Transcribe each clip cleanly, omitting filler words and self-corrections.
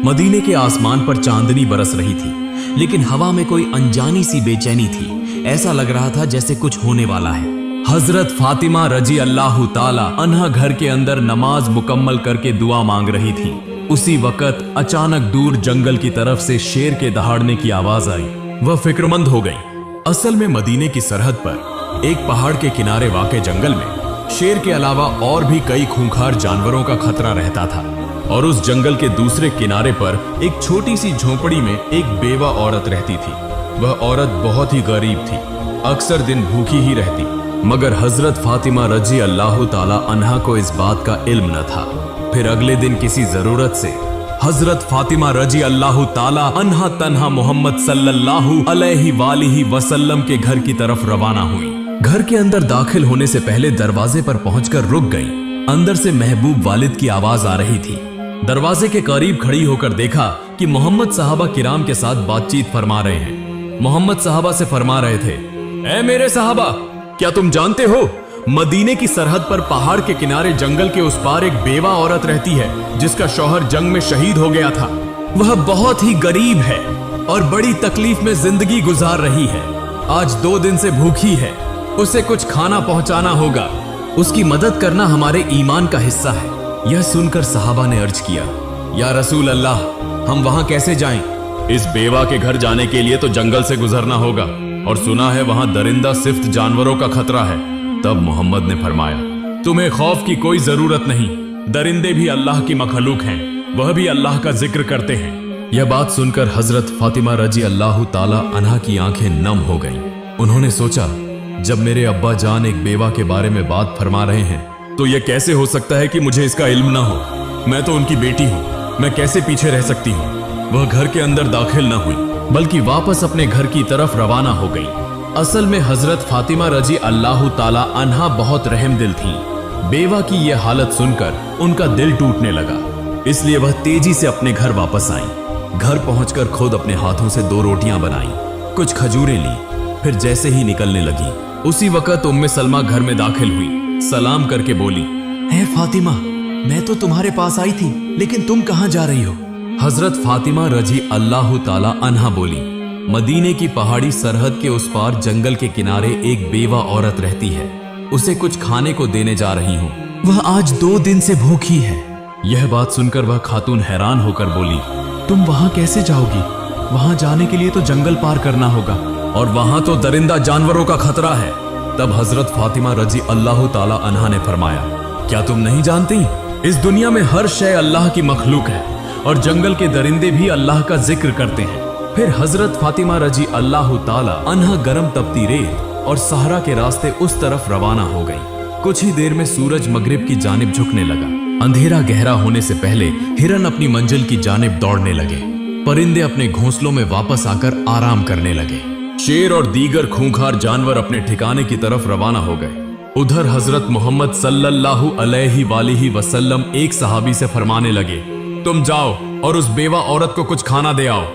मदीने के आसमान पर चांदनी बरस रही थी, लेकिन हवा में कोई अनजानी सी बेचैनी थी। ऐसा लग रहा था जैसे कुछ होने वाला है। हजरत फातिमा रजी अल्लाह ताला अन्हा घर के अंदर नमाज मुकम्मल करके दुआ मांग रही थी। उसी वक्त अचानक दूर जंगल की तरफ से शेर के दहाड़ने की आवाज आई। वह फिक्रमंद हो गई। असल में मदीने की सरहद पर एक पहाड़ के किनारे वाक़े जंगल में शेर के अलावा और भी कई खूंखार जानवरों का खतरा रहता था। और उस जंगल के दूसरे किनारे पर एक छोटी सी झोपड़ी में एक बेवा औरत रहती थी। वह औरत बहुत ही गरीब थी, अक्सर दिन भूखी ही रहती। मगर हजरत फातिमा रजी अल्लाह ताला अन्हा को इस बात का इल्म न था। फिर अगले दिन किसी जरूरत से हजरत फातिमा रजी अल्लाह ताला अन्हा तन्हा मोहम्मद सल्लल्लाहु अलैहि वसल्लम के घर की तरफ रवाना हुई। घर के अंदर दाखिल होने से पहले दरवाजे पर पहुंचकर रुक गई। अंदर से महबूब वालिद की आवाज आ रही थी। दरवाजे के करीब खड़ी होकर देखा कि मोहम्मद साहबा किराम के साथ बातचीत फरमा रहे हैं। मोहम्मद साहबा से फरमा रहे थे, ऐ मेरे साहबा, क्या तुम जानते हो मदीने की सरहद पर पहाड़ के किनारे जंगल के उस पार एक बेवा औरत रहती है जिसका शौहर जंग में शहीद हो गया था। वह बहुत ही गरीब है और बड़ी तकलीफ में जिंदगी गुजार रही है। आज 2 दिन से भूखी है। उसे कुछ खाना पहुंचाना होगा। उसकी मदद करना हमारे ईमान का हिस्सा है। यह सुनकर सहाबा ने अर्ज किया, या रसूल अल्लाह, हम वहां कैसे जाएं? इस बेवा के घर जाने के लिए तो जंगल से गुजरना होगा और सुना है वहां दरिंदा सिफ्त जानवरों का खतरा है। तब मोहम्मद ने फरमाया, तुम्हें खौफ की कोई जरूरत नहीं। दरिंदे भी अल्लाह की मखलूक हैं, वह भी अल्लाह का जिक्र करते हैं। यह बात सुनकर हजरत फातिमा रजी अल्लाह ताला अन्हा की आंखें नम हो गईं। उन्होंने सोचा, जब मेरे अब्बा जान एक बेवा के बारे में बात फरमा रहे हैं तो यह कैसे हो सकता है कि मुझे इसका इल्म ना हो। मैं तो उनकी बेटी हूँ, मैं कैसे पीछे रह सकती हूँ। वह घर के अंदर दाखिल न हुई, बल्कि वापस अपने घर की तरफ रवाना हो गई। असल में हजरत फातिमा रजी अल्लाह ताला अन्हा बहुत रहमदिल थी। बेवा की यह हालत सुनकर उनका दिल टूटने लगा, इसलिए वह तेजी से अपने घर वापस आई। घर पहुंचकर खुद अपने हाथों से 2 रोटियां बनाई, कुछ खजूरें ली, फिर जैसे ही निकलने लगी उसी वक्त उम्मे सलमा घर में दाखिल हुई। सलाम करके बोली, है फातिमा, मैं तो तुम्हारे पास आई थी, लेकिन तुम कहां जा रही हो? हजरत फातिमा रजी अल्लाह ताला अन्हा बोली, मदीने की पहाड़ी सरहद के उस पार जंगल के किनारे एक बेवा औरत रहती है। उसे कुछ खाने को देने जा रही हूँ। वह आज 2 दिन से भूखी है। यह बात सुनकर वह खातून हैरान होकर बोली, तुम वहां कैसे जाओगी? वहां जाने के लिए तो जंगल पार करना होगा और वहां तो दरिंदा जानवरों का खतरा है। तब हजरत फातिमा रजी अल्लाह ताला अन्हा ने फरमाया, क्या तुम नहीं जानती, इस दुनिया में हर शय अल्लाह की मखलूक है और जंगल के दरिंदे भी अल्लाह का जिक्र करते हैं। फिर हजरत फातिमा रजी अल्लाह ताला अन्हा गरम तपती रेत और सहरा के रास्ते उस तरफ रवाना हो गई। कुछ ही देर में सूरज मगरिब की जानिब झुकने लगा। अंधेरा गहरा होने से पहले हिरन अपनी मंजिल की जानिब दौड़ने लगे। परिंदे अपने घोंसलों में वापस आकर आराम करने लगे। शेर और दीगर खूंखार जानवर अपने ठिकाने की तरफ रवाना हो गए। उधर हजरत मोहम्मद सल्लल्लाहु अलैहि वसल्लम एक सहाबी से फरमाने लगे, तुम जाओ और उस बेवा औरत को कुछ खाना दे आओ।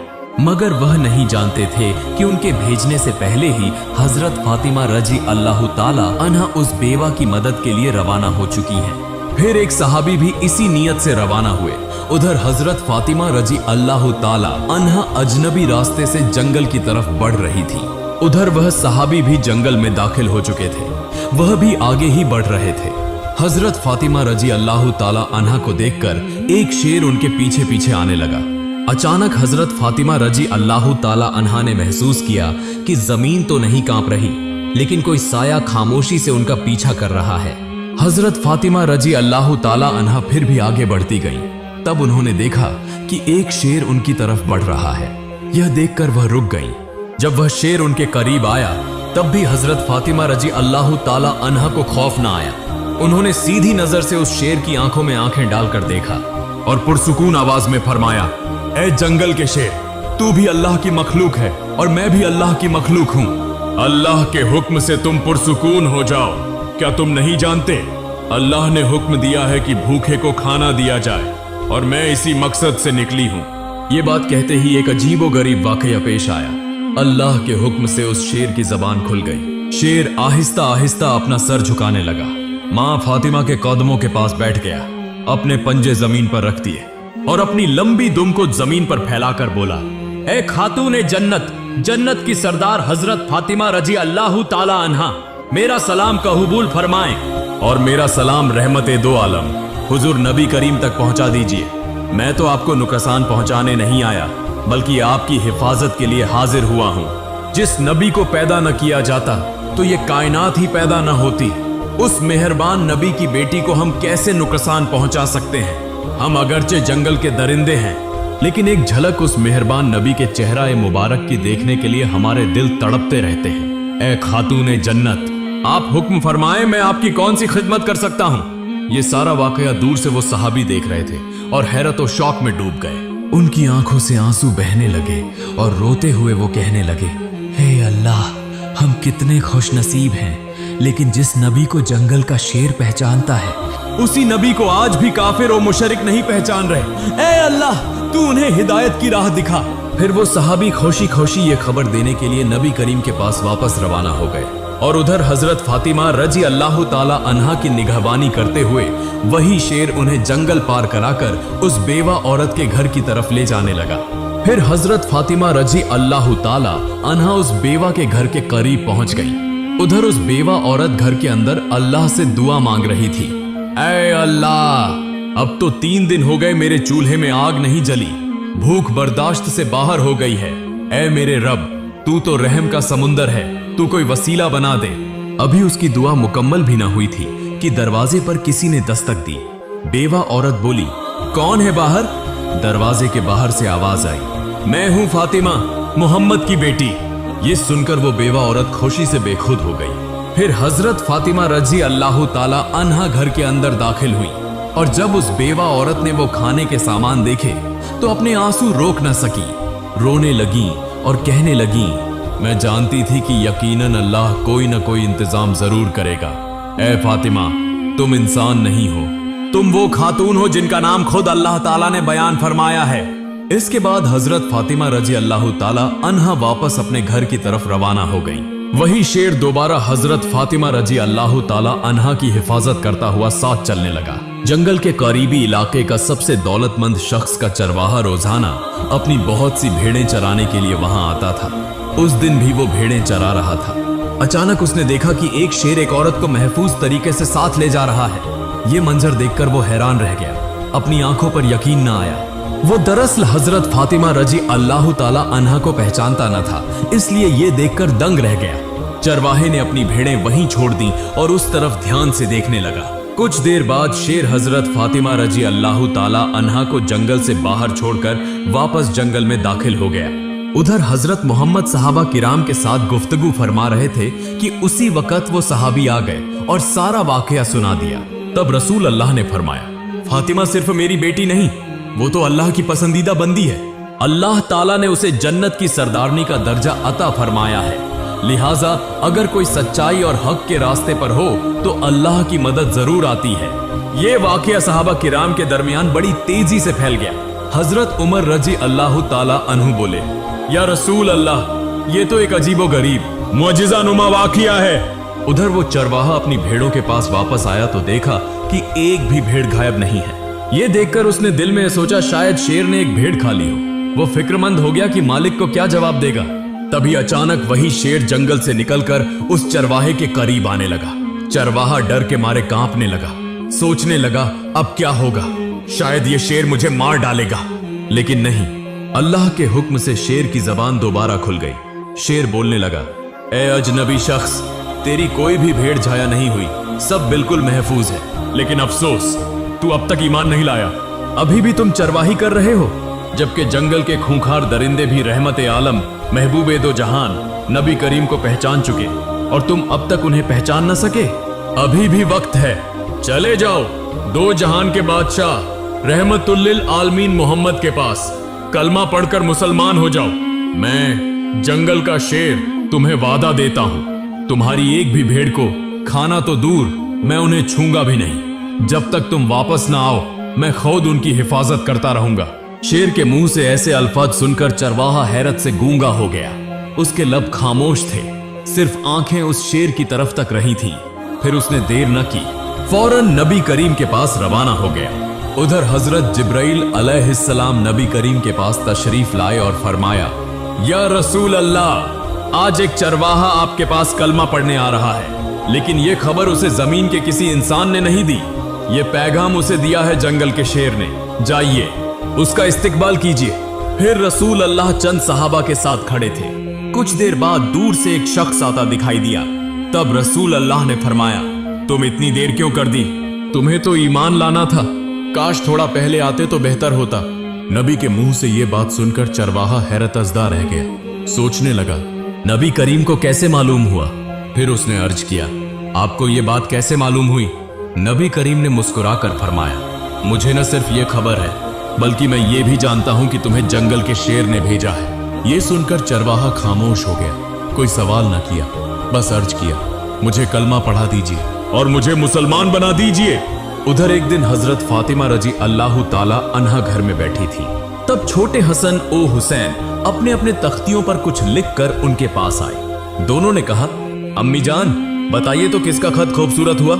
मगर वह नहीं जानते थे कि उनके भेजने से पहले ही हजरत फातिमा रजी अल्लाह ताला अन्हा उस बेवा की मदद के लिए रवाना हो चुकी हैं। फिर एक सहाबी भी इसी नीयत से रवाना हुए। उधर हजरत फातिमा रजी अल्लाह ताला अन्हा अजनबी रास्ते से जंगल की तरफ बढ़ रही थी। उधर वह सहाबी भी जंगल में दाखिल हो चुके थे। वह भी आगे ही बढ़ रहे थे। हजरत फातिमा रजी अल्लाह ताला अन्हा को देखकर एक शेर उनके पीछे पीछे आने लगा। अचानक हजरत फातिमा रजी अल्लाह ताला अन्हा ने महसूस किया कि जमीन तो नहीं कांप रही, लेकिन कोई साया खामोशी से उनका पीछा कर रहा है। हजरत फातिमा रजी अल्लाह ताला अन्हा फिर भी आगे बढ़ती गई। तब उन्होंने देखा कि एक शेर उनकी तरफ बढ़ रहा है। यह देखकर वह रुक गई। जब वह शेर उनके करीब आया तब भी हजरत फातिमा रजी अल्लाह ताला अन्हा को खौफ न आया। उन्होंने सीधी नजर से उस शेर की आंखों में आंखें डालकर देखा और पुरसुकून आवाज में फरमाया, ऐ जंगल के शेर, तू भी अल्लाह की मखलूक है और मैं भी अल्लाह की मखलूक हूँ। अल्लाह के हुक्म से तुम पुरसुकून हो जाओ। क्या तुम नहीं जानते, अल्लाह ने हुक्म दिया है कि भूखे को खाना दिया जाए और मैं इसी मकसद से निकली हूँ। ये बात कहते ही एक अजीबो गरीब वाकया पेश आया। अल्लाह के हुक्म से उस शेर की जबान खुल गई। शेर आहिस्ता आहिस्ता अपना सर झुकाने लगा। माँ फातिमा के कदमों के पास बैठ गया, अपने पंजे जमीन पर रख दिए और अपनी लंबी दुम को जमीन पर फैलाकर बोला, ए खातून जन्नत, जन्नत की सरदार हजरत फातिमा रजी अल्लाह ताला अन्हा, मेरा सलाम कबूल फरमाएं और मेरा सलाम रहमत दो आलम हुजूर नबी करीम तक पहुंचा दीजिए। मैं तो आपको नुकसान पहुंचाने नहीं आया, बल्कि आपकी हिफाजत के लिए हाजिर हुआ हूं। जिस नबी को पैदा न किया जाता तो ये कायनात ही पैदा न होती। उस मेहरबान नबी की बेटी को हम कैसे नुकसान पहुंचा सकते हैं? हम अगरचे जंगल के दरिंदे हैं, लेकिन एक झलक उस मेहरबान नबी के चेहरा मुबारक की देखने के लिए हमारे दिल तड़पते रहते हैं। ए खातून जन्नत, आप हुक्म फरमाएं, मैं आपकी कौन सी खिदमत कर सकता हूं। ये सारा वाकया दूर से वो सहाबी देख रहे थे और हैरत और शौक में डूब गए। उनकी आंखों से आंसू बहने लगे और रोते हुए वो कहने लगे, हे अल्लाह, हम कितने खुश नसीब हैं, लेकिन जिस नबी को जंगल का शेर पहचानता है, उसी नबी को आज भी काफिर और मुशरिक नहीं पहचान रहे। ए अल्लाह, तू उन्हें हिदायत की राह दिखा। फिर वो सहाबी खुशी खुशी ये खबर देने के लिए नबी करीम के पास वापस रवाना हो गए और उधर हजरत फातिमा रजी अल्लाह ताला अन्हा की निगहबानी करते हुए वही शेर उन्हें जंगल पार कराकर उस बेवा औरत के घर की तरफ ले जाने लगा। फिर हजरत फातिमा रजी अल्लाह ताला अन्हा उस बेवा के घर के करीब पहुंच गई। उधर उस बेवा औरत घर के अंदर अल्लाह से दुआ मांग रही थी, ऐ अल्लाह, अब तो 3 दिन हो गए मेरे चूल्हे में आग नहीं जली, भूख बर्दाश्त से बाहर हो गई है। ऐ मेरे रब, तू तो रहम का समुंदर है, तू कोई वसीला बना दे। अभी उसकी दुआ मुकम्मल भी ना हुई थी कि दरवाजे पर किसी ने दस्तक दी। बेवा औरत बोली, कौन है बाहर? दरवाजे के बाहर से आवाज आई, मैं हूं फातिमा, मोहम्मद की बेटी। ये सुनकर वो बेवा औरत खुशी से बेखुद हो गई। फिर हजरत फातिमा रजी अल्लाह ताला अन्हा घर के अंदर दाखिल हुई और जब उस बेवा औरत ने वो खाने के सामान देखे तो अपने आंसू रोक न सकी, रोने लगी और कहने लगी, मैं जानती थी कि यकीनन अल्लाह कोई न कोई इंतजाम जरूर करेगा। ऐ फातिमा, तुम इंसान नहीं हो, तुम वो खातून हो जिनका नाम खुद अल्लाह ताला ने बयान फरमाया है। इसके बाद हजरत फातिमा रजी अल्लाह ताला अन्हा वापस अपने घर की तरफ रवाना हो गई। वही शेर दोबारा हजरत फातिमा रजी अल्लाह ताला अन्हा की हिफाजत करता हुआ साथ चलने लगा। जंगल के करीबी इलाके का सबसे दौलतमंद शख्स का चरवाहा रोजाना अपनी बहुत सी भेड़ें चराने के लिए वहां आता था। उस दिन भी वो भेड़ें चरा रहा था। अचानक उसने देखा कि एक शेर एक औरत को महफूज तरीके से साथ ले जा रहा है। ये मंजर देखकर वो हैरान रह गया, अपनी आंखों पर यकीन न आया। वो दरअसल हजरत फातिमा रजी अल्लाह ताला अन्हा को पहचानता न था, इसलिए ये देखकर दंग रह गया। चरवाहे ने अपनी भेड़ें वहीं छोड़ दी और उस तरफ ध्यान से देखने लगा। कुछ देर बाद शेर हजरत फातिमा रजी अल्लाह ताला अन्हा को जंगल से बाहर छोड़कर वापस जंगल में दाखिल हो गया। उधर हजरत मोहम्मद सहाबा किराम के साथ गुफ्तगू फरमा रहे थे कि उसी वक्त वो सहाबी आ गए और सारा वाकया सुना दिया। तब रसूल अल्लाह ने फरमाया, फातिमा सिर्फ मेरी बेटी नहीं, वो तो अल्लाह की पसंदीदा बंदी है। अल्लाह ताला ने उसे जन्नत की सरदारनी का दर्जा अता फरमाया है। लिहाजा अगर कोई सच्चाई और हक के रास्ते पर हो तो अल्लाह की मदद जरूर आती है। ये वाकया सहाबा किराम के दरमियान बड़ी तेजी से फैल गया। हजरत उमर रजी अल्लाह ताला अन्हु बोले, या रसूल अल्लाह, ये तो एक अजीबो गरीब मुअजिजा नुमा वाकया है। उधर वो चरवाहा अपनी भेड़ों के पास वापस आया तो देखा कि एक भी भेड़ गायब नहीं है। ये देखकर उसने दिल में सोचा शायद शेर ने एक भेड़ खा ली हो। वो फिक्रमंद हो गया कि मालिक को क्या जवाब देगा। तभी अचानक वही शेर जंगल से निकलकर उस चरवाहे के करीब आने लगा। चरवाहा डर के मारे कांपने लगा, सोचने लगा अब क्या होगा, शायद ये शेर मुझे मार डालेगा। लेकिन नहीं, अल्लाह के हुक्म से शेर की जबान दोबारा खुल गई। शेर बोलने लगा, ए अजनबी शख्स, तेरी कोई भी भेड़ झाया नहीं हुई, सब बिल्कुल महफूज है। लेकिन अफसोस, तू अब तक ईमान नहीं लाया। अभी भी तुम चरवाही कर रहे हो, जबकि जंगल के खूंखार दरिंदे भी रहमत आलम महबूबे दो जहान नबी करीम को पहचान चुके और तुम अब तक उन्हें पहचान न सके। अभी भी वक्त है, चले जाओ दो जहान के बादशाह रहमतुल्लिल आलमीन मोहम्मद के पास, कलमा पढ़कर मुसलमान हो जाओ। मैं जंगल का शेर तुम्हें वादा देता हूं, तुम्हारी एक भी भेड़ को खाना तो दूर, मैं उन्हें छूंगा भी नहीं। जब तक तुम वापस ना आओ मैं खुद उनकी हिफाजत करता रहूंगा। शेर के मुंह से ऐसे अल्फाज सुनकर चरवाहा हैरत से गूंगा हो गया। उसके लब खामोश थे, सिर्फ आंखें उस शेर की तरफ तक रही थीं। फिर उसने देर न की, फौरन नबी करीम के पास रवाना हो गया। उधर हजरत जिब्राइल अलैहिस्सलाम नबी करीम के पास तशरीफ लाए और फरमाया, या रसूल अल्लाह, आज एक चरवाहा आपके पास कलमा पढ़ने आ रहा है, लेकिन ये खबर उसे जमीन के किसी इंसान ने नहीं दी। ये पैगाम उसे दिया है जंगल के शेर ने। जाइए, उसका इस्तकबाल कीजिए। फिर रसूल अल्लाह चंद सहाबा के साथ खड़े थे। कुछ देर बाद दूर से एक शख्स आता दिखाई दिया। तब रसूल अल्लाह ने फरमाया, तुम इतनी देर क्यों कर दी? तुम्हें तो ईमान लाना था, काश थोड़ा पहले आते तो बेहतर होता। नबी के मुंह से ये बात सुनकर चरवाहा हैरतजदा रह गया। सोचने लगा, नबी करीम को कैसे मालूम हुआ? फिर उसने अर्ज किया, आपको ये बात कैसे मालूम हुई? नबी करीम ने मुस्कुराकर फरमाया, मुझे न सिर्फ ये खबर है, बल्कि मैं ये भी जानता हूं कि तुम्हें जंगल के शेर ने भेजा है। ये सुनकर चरवाहा खामोश हो गया। कोई सवाल न किया, बस अर्ज किया, मुझे कलमा पढ़ा दीजिए और मुझे मुसलमान बना दीजिए। उधर एक दिन हजरत फातिमा रजी अल्लाह ताला अन्हा घर में बैठी थी। तब छोटे हसन ओ हुसैन अपने अपने तख्तियों पर कुछ लिखकर उनके पास आए। दोनों ने कहा, अम्मी जान, बताइए तो किसका खत खूबसूरत हुआ?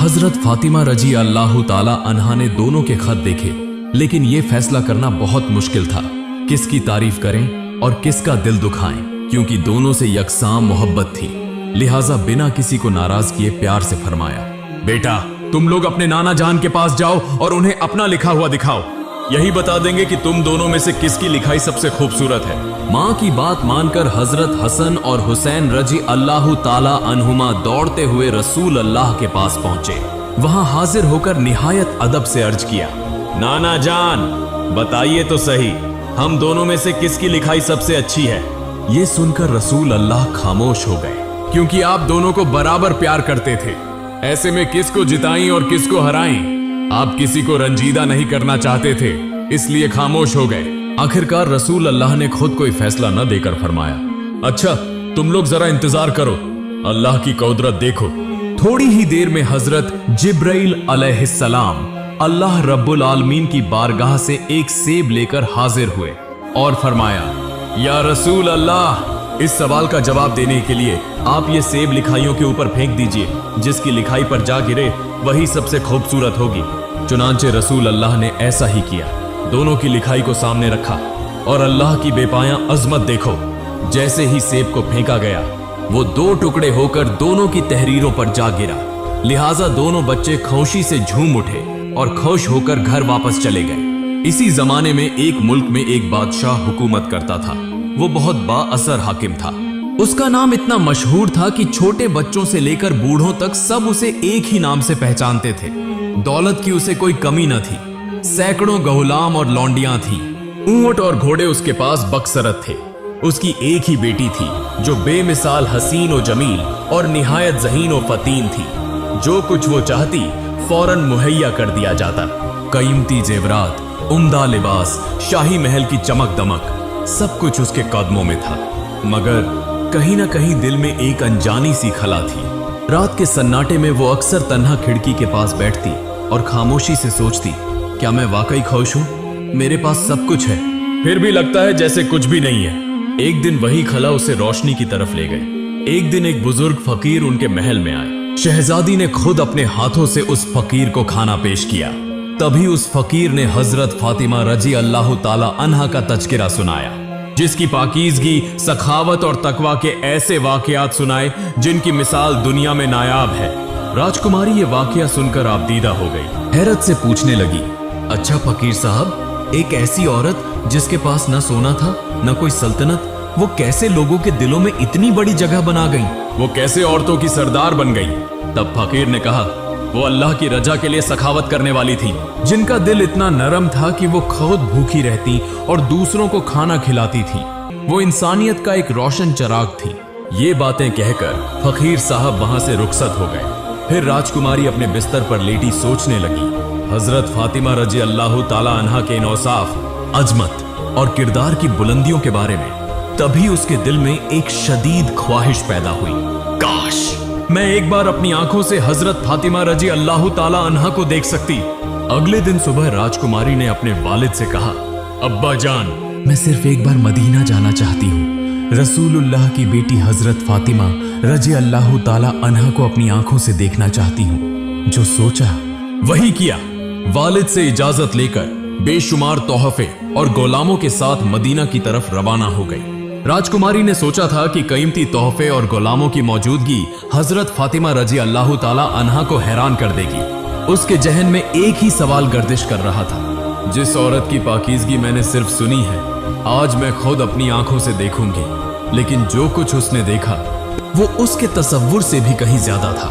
हजरत फातिमा रजी अल्लाह ताला अन्हा ने दोनों के खत देखे, लेकिन यह फैसला करना बहुत मुश्किल था, किसकी तारीफ करें और किसका दिल दुखाएं, क्योंकि दोनों से यकसां मोहब्बत थी। लिहाजा बिना किसी को नाराज किए प्यार से फरमाया, बेटा, तुम लोग अपने नाना जान के पास जाओ और उन्हें अपना लिखा हुआ दिखाओ। यही बता देंगे कि तुम दोनों में से किसकी लिखाई सबसे खूबसूरत है। माँ की बात मानकर हजरत हसन और हुसैन रजी अल्लाह ताला अन्हुमा दौड़ते हुए रसूल अल्लाह के पास पहुंचे। वहां हाजिर होकर निहायत अदब से अर्ज किया, नाना जान, बताइए तो सही, हम दोनों में से किसकी लिखाई सबसे अच्छी है? ये सुनकर रसूल अल्लाह खामोश हो गए, क्योंकि आप दोनों को बराबर प्यार करते थे। ऐसे में किसको जिताएं और किसको हराएं? आप किसी को रंजीदा नहीं करना चाहते थे, इसलिए खामोश हो गए। आखिरकार रसूल अल्लाह ने खुद कोई फैसला न देकर फरमाया, अच्छा, तुम लोग जरा इंतजार करो, अल्लाह की कुदरत देखो। थोड़ी ही देर में हजरत जिब्राइल अलैहिस्सलाम अल्लाह रब्बुल आलमीन की बारगाह से एक सेब लेकर हाजिर हुए और फरमाया, या रसूल अल्लाह, इस सवाल का जवाब देने के लिए आप ये सेब लिखाइयों के ऊपर फेंक दीजिए, जिसकी लिखाई पर जा गिरे वही सबसे खूबसूरत होगी। चुनांचे रसूल अल्लाह ने ऐसा ही किया। दोनों की लिखाई को सामने रखा और अल्लाह की बेपाया अजमत देखो। जैसे ही सेब को फेंका गया, वो दो टुकड़े होकर दोनों की तहरीरों पर जा गिरा। लिहाजा दोनों बच्चे खुशी से झूम उठे और खुश होकर घर वापस चले गए। इसी जमाने में एक मुल्क में एक बादशाह हुकूमत करता था। वो बहुत बाअसर हाकिम था। उसका नाम इतना मशहूर था कि छोटे बच्चों से लेकर बूढ़ों तक सब उसे एक ही नाम से पहचानते थे। दौलत की उसे कोई कमी न थी। सैकड़ों गुलाम और लौंडियां थी। ऊंट और घोड़े उसके पास बकसरत थे। उसकी एक ही बेटी थी जो बेमिसाल हसीन और जमील और निहायत ज़हीन और फतीन थी। जो कुछ वो चाहती फौरन मुहैया कर दिया जाता। कीमती जेवरात, उम्दा लिबास, शाही महल की चमक दमक, सब कुछ उसके कदमों में था। मगर कहीं ना कहीं दिल में एक अनजानी सी खला थी। रात के सन्नाटे में वो अक्सर तन्हा खिड़की के पास बैठती और खामोशी से सोचती, क्या मैं वाकई खुश हूँ? मेरे पास सब कुछ है, फिर भी लगता है जैसे कुछ भी नहीं है। एक दिन वही खला उसे रोशनी की तरफ ले गई। एक दिन एक बुजुर्ग फकीर उनके महल में आए। शहजादी ने खुद अपने हाथों से उस फकीर को खाना पेश किया। तभी उस फकीर ने हजरत फातिमा रजी अल्लाह ताला अन्हा का तज़किरा सुनाया, जिसकी पाकीज़गी, सखावत और तकवा के ऐसे वाकयात सुनाए जिनकी मिसाल दुनिया में नायाब है। राजकुमारी ये वाकया सुनकर आबदीदा हो गई। हैरत से पूछने लगी, अच्छा फकीर साहब, एक ऐसी औरत जिसके पास न सोना था न कोई सल्तनत, वो कैसे लोगों के दिलों में इतनी बड़ी जगह बना गई? वो कैसे औरतों की सरदार बन गई? तब फकीर ने कहा, वो अल्लाह की रजा के लिए सखावत करने वाली थी, जिनका दिल इतना नरम था कि वो खुद भूखी रहती और दूसरों को खाना खिलाती थी। वो इंसानियत का एक रोशन चिराग थी। ये बातें कहकर फकीर साहब वहां से रुखसत हो गए। फिर राजकुमारी अपने बिस्तर पर लेटी सोचने लगी हजरत फातिमा रजी अल्लाह ताला अन्हा के इन औसाफ, अजमत और किरदार की बुलंदियों के बारे में। तभी उसके दिल में एक शदीद ख्वाहिश पैदा हुई, काश मैं एक बार अपनी आंखों से हजरत फातिमा रजी अल्लाह ताला अन्हा को देख सकती। अगले दिन सुबह राजकुमारी ने अपने वालिद से कहा, अब्बा जान, मैं सिर्फ एक बार मदीना जाना चाहती हूँ। रसूलुल्लाह की बेटी हजरत फातिमा रजी अल्लाह ताला अन्हा को अपनी आंखों से देखना चाहती हूँ। जो सोचा वही किया। वालिद से इजाजत लेकर बेशुमार तोहफे और गुलामों के साथ मदीना की तरफ रवाना हो गई। राजकुमारी ने सोचा था कि कीमती तोहफे और गुलामों की मौजूदगी हजरत फातिमा रजी अल्लाह ताला अन्हा को हैरान कर देगी। उसके जहन में एक ही सवाल गर्दिश कर रहा था, जिस औरत की पाकीज़गी मैंने सिर्फ सुनी है, आज मैं खुद अपनी आंखों से देखूंगी। लेकिन जो कुछ उसने देखा वो उसके तसव्वुर से भी कहीं ज्यादा था।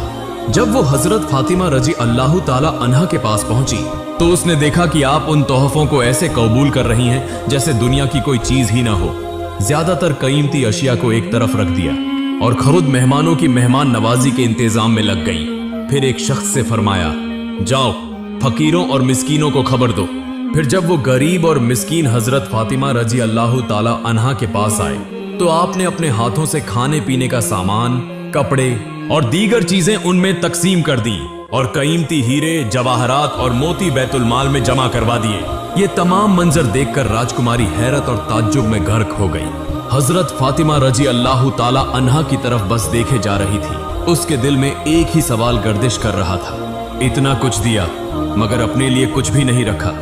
जब वो हजरत फातिमा रजी अल्लाह ताला अन्हा के पास पहुंची तो उसने देखा कि आप उन तोहफों को ऐसे कबूल कर रही हैं जैसे दुनिया की कोई चीज ही ना हो। ज्यादातर कीमती अशिया को एक तरफ रख दिया और खुद मेहमानों की मेहमान नवाजी के इंतजाम में लग गई। फिर एक शख्स से फरमाया, जाओ फकीरों और मिस्कीनों को खबर दो। फिर जब वो गरीब और मिस्कीन हजरत फातिमा रजी अल्लाह ताला अन्हा के पास आए तो आपने अपने हाथों से खाने पीने का सामान, कपड़े और दीगर चीजें उनमें तकसीम कर दी और कीमती हीरे, जवाहरात और मोती बैतुल माल में जमा करवा दिए। ये तमाम मंजर देखकर राजकुमारी हैरत और ताज्जुब में गर्क हो गई। हजरत फातिमा रजी अल्लाह ताला अन्हा की तरफ बस देखे जा रही थी। उसके दिल में एक ही सवाल गर्दिश कर रहा था, इतना कुछ दिया मगर अपने लिए कुछ भी नहीं रखा,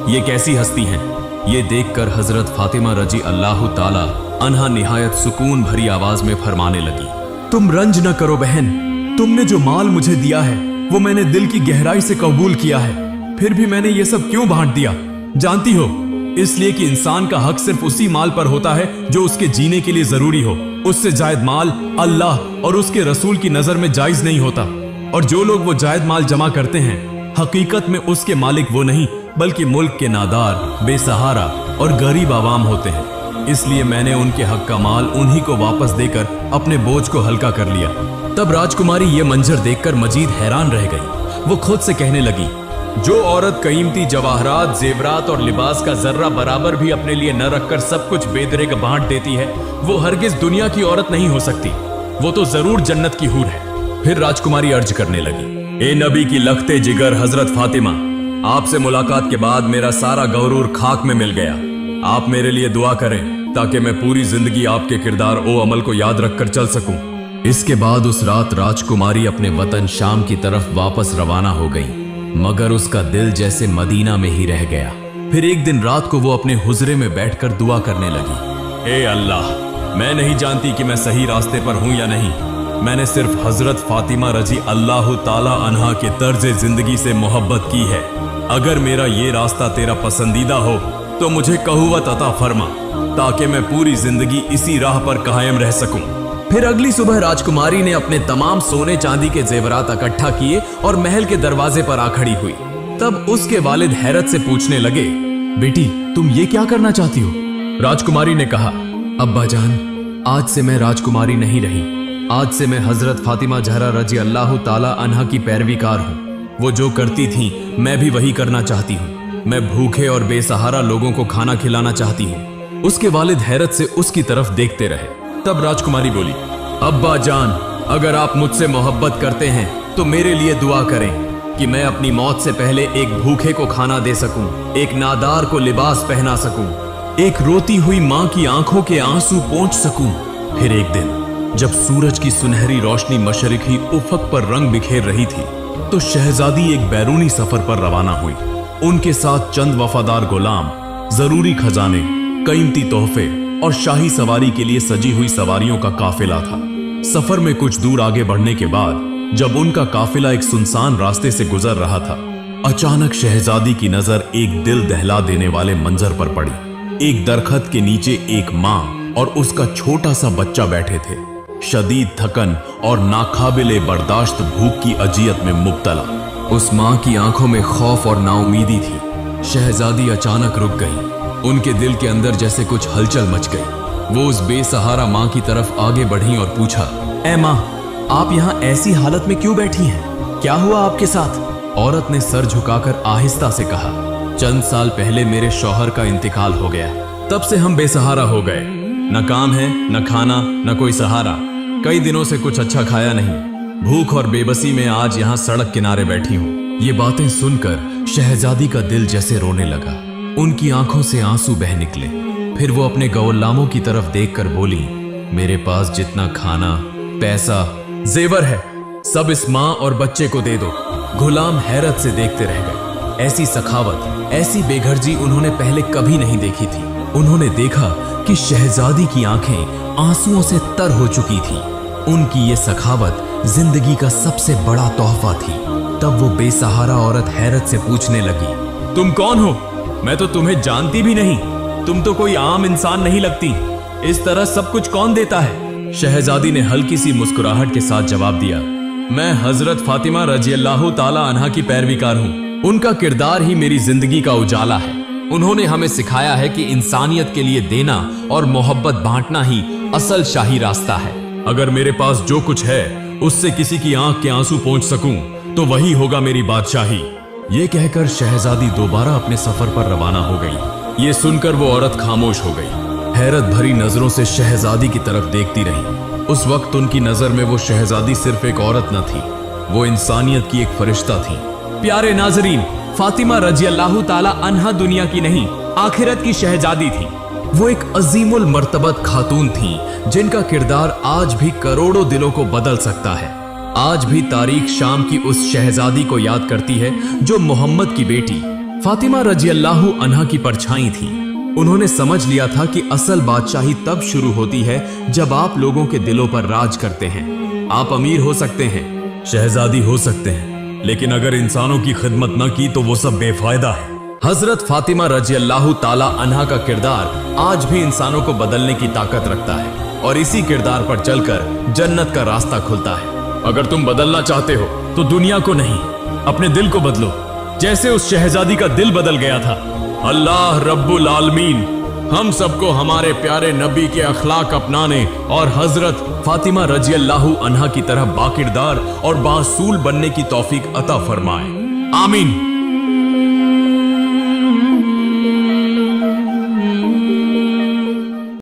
ये कैसी हस्ती हैं? ये देखकर हजरत फातिमा रजी अल्लाह ताला अन्हा निहायत सुकून भरी आवाज में फरमाने लगी, तुम रंज न करो बहन, तुमने जो माल मुझे दिया है वो मैंने दिल की गहराई से कबूल किया है। फिर भी मैंने ये सब क्यों बांट दिया? जानती हो, इसलिए कि इंसान का हक सिर्फ उसी माल पर होता है जो उसके जीने के लिए जरूरी हो। उससे जायद माल अल्लाह और उसके रसूल की नजर में जायज नहीं होता। और जो लोग वो जायद माल जमा करते हैं, हकीकत में उसके मालिक वो नहीं बल्कि मुल्क के नादार, बेसहारा और गरीब आवाम होते हैं। इसलिए मैंने उनके हक का माल उन्हीं को वापस देकर अपने बोझ को हल्का कर लिया। तब राजकुमारी ये मंजर देखकर मजीद हैरान रह गई। वो खुद से कहने लगी, जो औरत कीमती जवाहरात, जेवरात और लिबास का जर्रा बराबर भी अपने लिए न रखकर सब कुछ बेदरेग बांट देती है, वो हरगिज दुनिया की औरत नहीं हो सकती। वो तो जरूर जन्नत की हूर है। फिर राजकुमारी अर्ज करने लगी, ए नबी की लखते जिगर हजरत फातिमा, आपसे मुलाकात के बाद मेरा सारा गरूर खाक में मिल गया। आप मेरे लिए दुआ करें ताकि मैं पूरी जिंदगी आपके किरदार ओ अमल को याद रखकर चल सकूं। इसके बाद उस रात राजकुमारी अपने वतन शाम की तरफ वापस रवाना हो गई, मगर उसका दिल जैसे मदीना में ही रह गया। फिर एक दिन रात को वो अपने हुजरे में बैठकर दुआ करने लगी, ए अल्लाह, मैं नहीं जानती कि मैं सही रास्ते पर हूं या नहीं। मैंने सिर्फ हजरत फातिमा रजी अल्लाह ताला अन्हा के तर्ज जिंदगी से मोहब्बत की है। अगर मेरा ये रास्ता तेरा पसंदीदा हो तो मुझे कहुवत अता फरमा ताकि मैं पूरी जिंदगी इसी राह पर कायम रह सकूं। फिर अगली सुबह राजकुमारी ने अपने तमाम सोने चांदी के जेवरात इकट्ठा किए और महल के दरवाजे पर आ खड़ी हुई। तब उसके वालिद हैरत से पूछने लगे, बेटी तुम ये क्या करना चाहती हो? राजकुमारी ने कहा, अब्बा जान, आज से मैं राजकुमारी नहीं रही। आज से मैं हजरत फातिमा जहरा रजी अल्लाह ताला अन्हा की पैरवीकार हूँ। वो जो करती थी मैं भी वही करना चाहती हूँ। मैं भूखे और बेसहारा लोगों को खाना खिलाना चाहती हूँ। उसके वालिद हैरत से उसकी तरफ देखते रहे। तब राजकुमारी बोली, अब्बा जान, अगर आप मुझसे मोहब्बत करते हैं तो मेरे लिए दुआ करें कि मैं अपनी मौत से पहले एक भूखे को खाना दे सकूं, एक नादार को लिबास पहना सकूं, एक रोती हुई माँ की आंखों के आंसू पोंछ सकूं। फिर एक दिन जब सूरज की सुनहरी रोशनी मशरिकी उफक पर रंग बिखेर रही थी तो शहजादी एक बैरूनी सफर पर रवाना हुई। उनके साथ चंद वफादार गुलाम, जरूरी खजाने, कीमती तोहफे और शाही सवारी के लिए सजी हुई सवारियों का काफिला था। सफर में कुछ दूर आगे बढ़ने के बाद जब उनका काफिला एक सुनसान रास्ते से गुजर रहा था, अचानक शहजादी की नजर एक दिल दहला देने वाले मंजर पर पड़ी। एक दरखत के नीचे एक माँ और उसका छोटा सा बच्चा बैठे थे, शदीद थकन और नाकाबिले बर्दाश्त भूख की अजियत में मुब्तला। उस माँ की आंखों में खौफ और नाउमीदी थी। शहजादी अचानक रुक गई। उनके दिल के अंदर जैसे कुछ हलचल मच गई। वो उस बेसहारा माँ की तरफ आगे बढ़ी और पूछा, ए माँ, आप यहाँ ऐसी हालत में क्यों बैठी हैं? क्या हुआ आपके साथ? औरत ने सर झुकाकर आहिस्ता से कहा, चंद साल पहले मेरे शौहर का इंतकाल हो गया। तब से हम बेसहारा हो गए। न काम है, न खाना, न कोई सहारा। कई दिनों से कुछ अच्छा खाया नहीं। भूख और बेबसी में आज यहाँ सड़क किनारे बैठी हूँ। ये बातें सुनकर शहजादी का दिल जैसे रोने लगा। उनकी आंखों से आंसू बह निकले। फिर वो अपने गौलामों की तरफ देखकर बोली, मेरे पास जितना खाना, पैसा, जेवर है, सब इस माँ और बच्चे को दे दो। गुलाम हैरत से देखते रह गए। ऐसी सखावत, ऐसी बेघर्जी उन्होंने पहले कभी नहीं देखी थी। उन्होंने देखा कि शहजादी की आंखें आंसुओं से तर हो चुकी थी। उनकी ये सखावत जिंदगी का सबसे बड़ा तोहफा थी। तब वो बेसहारा औरत हैरत से पूछने लगी, तुम कौन हो? मैं तो तुम्हें जानती भी नहीं। तुम तो कोई आम इंसान नहीं लगती। इस तरह सब कुछ कौन देता है? शहजादी ने हल्की सी मुस्कुराहट के साथ जवाब दिया, मैं हजरत फातिमा रजी अल्लाह ताला अन्हा की पैरवीकार हूँ। उनका किरदार ही मेरी जिंदगी का उजाला है। उन्होंने हमें सिखाया है कि इंसानियत के लिए देना और मोहब्बत बांटना ही असल शाही रास्ता है। अगर मेरे पास जो कुछ है उससे किसी की आंख के आंसू पोंछ सकूं तो वही होगा मेरी बादशाही। ये कहकर शहजादी दोबारा अपने सफर पर रवाना हो गई। ये सुनकर वो औरत खामोश हो गई। हैरत भरी नजरों से शहजादी की तरफ देखती रही। उस वक्त उनकी नजर में वो शहजादी सिर्फ एक औरत न थी, वो इंसानियत की एक फरिश्ता थी। प्यारे नाजरीन, फातिमा रजी अल्लाह ताला अन्हा दुनिया की नहीं, आखिरत की शहजादी थी। वो एक अजीमुल मर्तबत खातून थी जिनका किरदार आज भी करोड़ों दिलों को बदल सकता है। आज भी तारीख शाम की उस शहजादी को याद करती है जो मोहम्मद की बेटी फातिमा रजी अल्लाह अन्हा की परछाई थी। उन्होंने समझ लिया था कि असल बादशाही तब शुरू होती है जब आप लोगों के दिलों पर राज करते हैं। आप अमीर हो सकते हैं, शहजादी हो सकते हैं, लेकिन अगर इंसानों की खिदमत न की तो वो सब बेफायदा है। हजरत फातिमा रजी अल्लाह ताला अन्हा का किरदार आज भी इंसानों को बदलने की ताकत रखता है और इसी किरदार पर चलकर जन्नत का रास्ता खुलता है। अगर तुम बदलना चाहते हो तो दुनिया को नहीं, अपने दिल को बदलो, जैसे उस शहजादी का दिल बदल गया था। अल्लाह रब्बुल आलमीन हम सबको हमारे प्यारे नबी के अखलाक अपनाने और हजरत फातिमा रजी अल्लाह अन्हा की तरह बाकिरदार और बासूल बनने की तौफीक अता फरमाए। आमीन।